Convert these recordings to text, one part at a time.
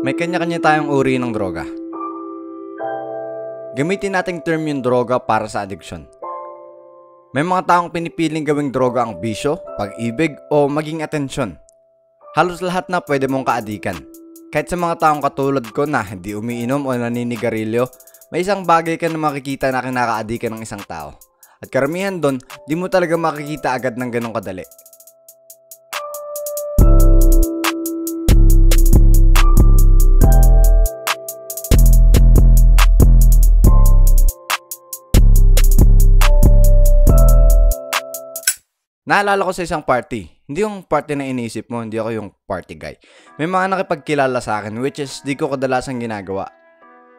May kanya-kanya tayong uri ng droga. Gamitin nating term yung droga para sa addiction. May mga taong pinipiling gawing droga ang bisyo, pag-ibig o maging atensyon. Halos lahat na pwede mong kaadikan. Kahit sa mga taong katulad ko na hindi umiinom o naninigarilyo, may isang bagay ka na makikita na kinakaadikan ng isang tao. At karamihan doon, di mo talaga makikita agad ng ganong kadali. Naalala ko sa isang party. Hindi yung party na iniisip mo, hindi ako yung party guy. May mga nakipagkilala sa akin which is di ko kadalasang ginagawa.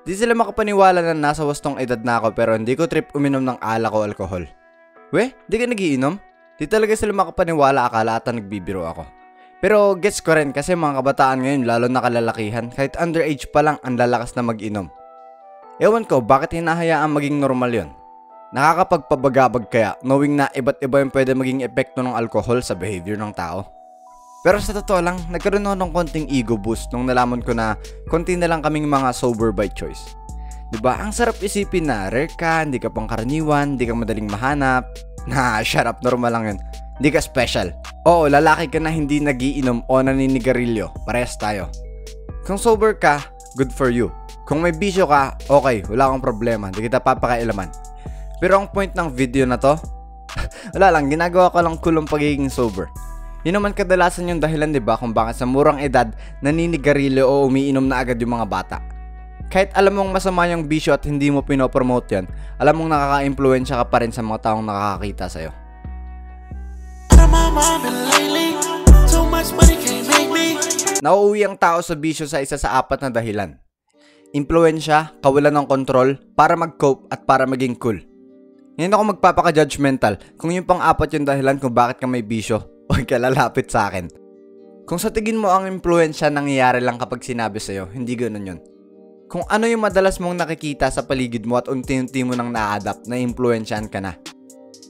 Di sila makapaniwala na nasa wastong edad na ako pero hindi ko trip uminom ng alak o alcohol. Weh, di ka nagiinom? Di talaga sila makapaniwala, akala ata nagbibiro ako. Pero gets ko rin kasi mga kabataan ngayon lalo na kalalakihan kahit underage pa lang ang lalakas na mag-inom. Ewan ko bakit hinahayaan maging normal yon. Nakakapagpabagabag kaya knowing na iba't iba yung pwede maging epekto ng alcohol sa behavior ng tao. Pero sa totoo lang, nagkaroon ako ng konting ego boost nung nalaman ko na konti na lang kaming mga sober by choice. Diba? Ang sarap isipin na rare ka, hindi ka pangkaraniwan, hindi ka madaling mahanap. Shut up, normal lang yun. Hindi ka special. Oo, lalaki ka na hindi nagiinom o naninigarilyo. Parehas tayo. Kung sober ka, good for you. Kung may bisyo ka, okay, wala akong problema, hindi kita papakailaman. Pero ang point ng video na to, wala lang, ginagawa ko lang cool ang pagiging sober. Yun naman kadalasan yung dahilan, diba, kung bakit sa murang edad naninigarilyo o umiinom na agad yung mga bata. Kahit alam mong masama yung bisyo at hindi mo pinopromote yan, alam mong nakaka-impluensya ka pa rin sa mga taong nakakakita sa'yo. Nauuwi ang tao sa bisyo sa isa sa apat na dahilan. Impluensya, kawalan ng kontrol, para mag-cope at para maging cool. Ngayon ako magpapaka-judgmental kung yung pang-apat yung dahilan kung bakit ka may bisyo, huwag ka lalapit sa akin. Kung sa tingin mo ang impluensya nangyayari lang kapag sinabi sa'yo, hindi ganun yun. Kung ano yung madalas mong nakikita sa paligid mo at unti-unti mo nang na-adapt na impluensyahan ka na.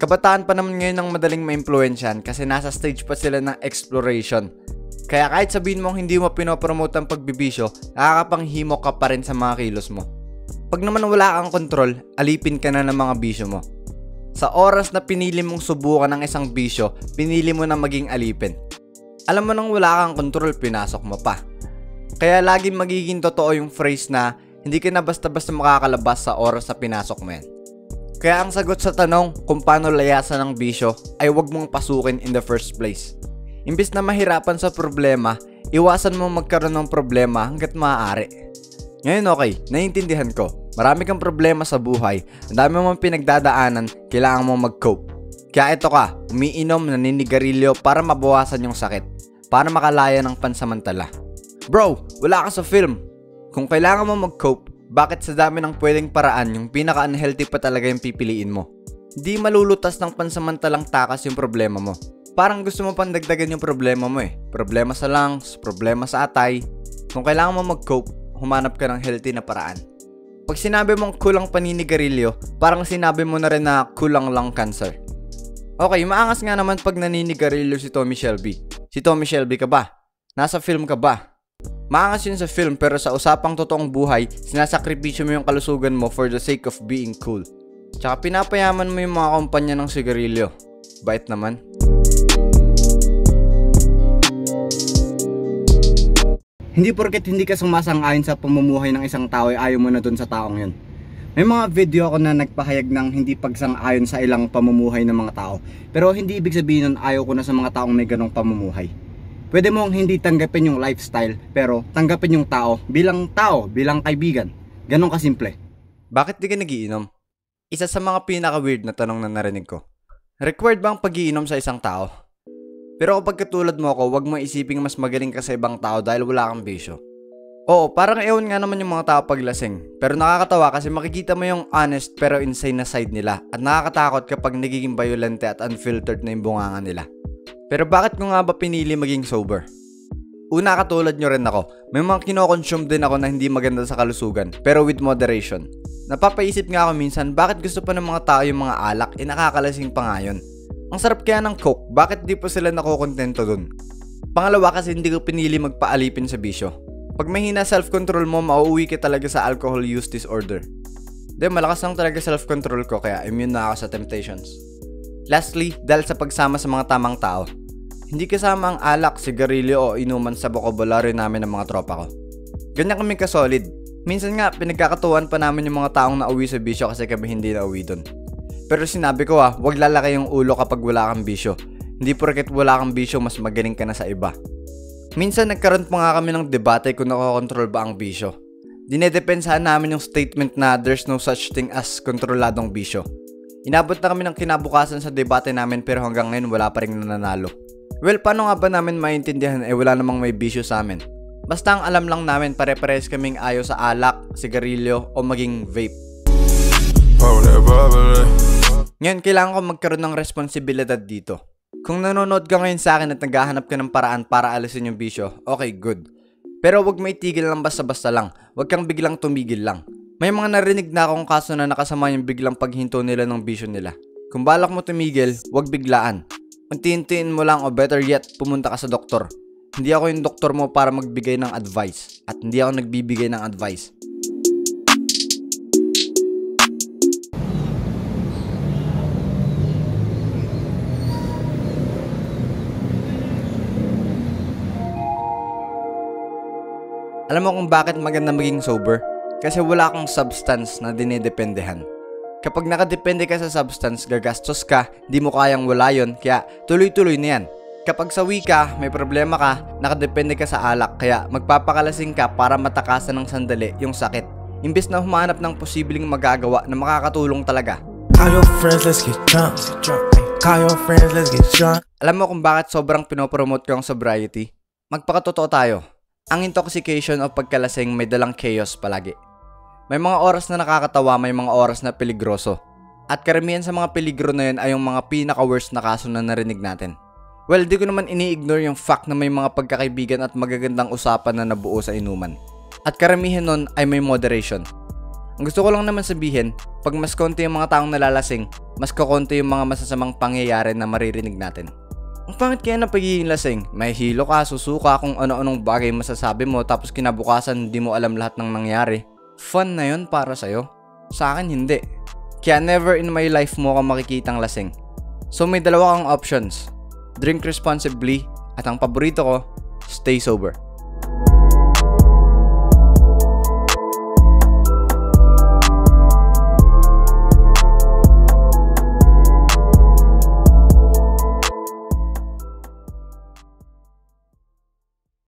Kabataan pa naman ngayon ng madaling ma-impluensyahan kasi nasa stage pa sila ng exploration. Kaya kahit sabihin mong hindi mo pinopromote ang pagbibisyo, nakakapanghimok ka pa rin sa mga kilos mo. Pag naman wala kang kontrol, alipin ka na ng mga bisyo mo. Sa oras na pinili mong subukan ng isang bisyo, pinili mo na maging alipin. Alam mo nang wala kang kontrol, pinasok mo pa. Kaya laging magiging totoo yung phrase na hindi ka na basta-basta makakalabas sa oras na pinasok mo yan. Kaya ang sagot sa tanong kung paano layasan ng bisyo ay huwag mong pasukin in the first place. Imbis na mahirapan sa problema, iwasan mo magkaroon ng problema hanggat maaari. Ngayon okay, naiintindihan ko. Marami kang problema sa buhay, ang dami mong pinagdadaanan, kailangan mong mag-cope. Kaya ito ka, umiinom, naninigarilyo para mabawasan yung sakit, para makalaya ng pansamantala. Bro, wala ka sa film. Kung kailangan mo mag-cope, bakit sa dami ng pwedeng paraan yung pinaka-unhealthy pa talaga yung pipiliin mo? Di malulutas ng pansamantalang takas yung problema mo. Parang gusto mo pang dagdagan yung problema mo eh. Problema sa lungs, problema sa atay. Kung kailangan mo mag-cope, humanap ka ng healthy na paraan. Pag sinabi mong kulang paninigarilyo, parang sinabi mo na rin na kulang lung cancer. Okay, maangas nga naman pag naninigarilyo si Tommy Shelby. Si Tommy Shelby ka ba? Nasa film ka ba? Maangas yun sa film pero sa usapang totoong buhay, sinasakripisyo mo yung kalusugan mo for the sake of being cool. Tsaka pinapayaman mo yung mga kumpanya ng sigarilyo. Bait naman. Hindi porket hindi ka sumasang-ayon sa pamumuhay ng isang tao ay ayaw mo na dun sa taong yun. May mga video ako na nagpahayag ng hindi pagsang-ayon sa ilang pamumuhay ng mga tao. Pero hindi ibig sabihin nun ayaw ko na sa mga taong may ganong pamumuhay. Pwede mong hindi tanggapin yung lifestyle, pero tanggapin yung tao, bilang kaibigan. Ganon kasimple. Bakit di ka nagiinom? Isa sa mga pinaka-weird na tanong na narinig ko. Required ba ang pag-iinom sa isang tao? Pero kapag katulad mo ako, wag mo isiping mas magaling ka sa ibang tao dahil wala kang bisyo. Oo, parang ewan nga naman yung mga tao paglasing. Pero nakakatawa kasi makikita mo yung honest pero insane na side nila. At nakakatakot kapag nagiging violente at unfiltered na yung bunganga nila. Pero bakit ko nga ba pinili maging sober? Una, katulad nyo rin ako. May mga kinokonsume din ako na hindi maganda sa kalusugan, pero with moderation. Napapaisip nga ako minsan, bakit gusto pa ng mga tao yung mga alak, nakakalasing pa nga yun. Ang sarap kaya ng coke, bakit di pa sila nakokontento dun? Pangalawa kasi hindi ko pinili magpaalipin sa bisyo. Pag mahina self-control mo, mauuwi ka talaga sa alcohol use disorder. Malakas lang talaga self-control ko kaya immune na ako sa temptations. Lastly, dahil sa pagsama sa mga tamang tao. Hindi kasama ang alak, sigarilyo o inuman sa bokabularyo namin ng mga tropa ko. Ganyan kami ka-solid. Minsan nga, pinagkakatuwan pa namin yung mga taong nauwi sa bisyo kasi kami hindi nauwi dun. Pero sinabi ko wag lalaki yung ulo kapag wala kang bisyo. Hindi porket wala kang bisyo, mas magaling ka na sa iba. Minsan nagkaroon pa nga kami ng debate kung nakokontrol ba ang bisyo. Dinedepensahan namin yung statement na there's no such thing as kontroladong bisyo. Inabot na kami ng kinabukasan sa debate namin pero hanggang ngayon wala pa rin nananalo. Well, paano nga ba namin maintindihan wala namang may bisyo sa amin? Basta ang alam lang namin pare-pares kaming ayaw sa alak, sigarilyo o maging vape. Ngayon, kailangan ko magkaroon ng responsibilidad dito. Kung nanonood ka ngayon sa akin at naghahanap ka ng paraan para alisin yung bisyo, okay, good. Pero wag may tigil lang basta-basta lang. Wag kang biglang tumigil lang. May mga narinig na akong kaso na nakasama yung biglang paghinto nila ng bisyo nila. Kung balak mo tumigil, wag biglaan. Unti-untiin mo lang o better yet, pumunta ka sa doktor. Hindi ako yung doktor mo para magbigay ng advice. At hindi ako nagbibigay ng advice. Alam mo kung bakit maganda maging sober? Kasi wala kang substance na dinedependehan. Kapag nakadepende ka sa substance, gagastos ka, di mo kayang wala yun, kaya tuloy-tuloy na yan. Kapag sawi ka, may problema ka, nakadepende ka sa alak, kaya magpapakalasing ka para matakasan ng sandali yung sakit. Imbes na humanap ng posibleng magagawa na makakatulong talaga. Call your friends, let's get drunk. Call your friends, let's get drunk. Alam mo kung bakit sobrang pinopromote ko ang sobriety? Magpakatotoo tayo. Ang intoxication o pagkalasing may dalang chaos palagi. May mga oras na nakakatawa, may mga oras na peligroso. At karamihan sa mga peligro na yun ay yung mga pinaka-worst na kaso na narinig natin. Well, di ko naman ini-ignore yung fact na may mga pagkakaibigan at magagandang usapan na nabuo sa inuman. At karamihan nun ay may moderation. Ang gusto ko lang naman sabihin, pag mas konti yung mga taong nalalasing, mas kakonti yung mga masasamang pangyayari na maririnig natin. Ang pangit kaya ng pagiging lasing, may hilo ka, susuka kung ano-anong bagay masasabi mo tapos kinabukasan hindi mo alam lahat ng nangyari. Fun na yun para sa'yo. Sa akin hindi. Kaya never in my life mo ka makikitang lasing. So may dalawa kang options. Drink responsibly at ang paborito ko, stay sober.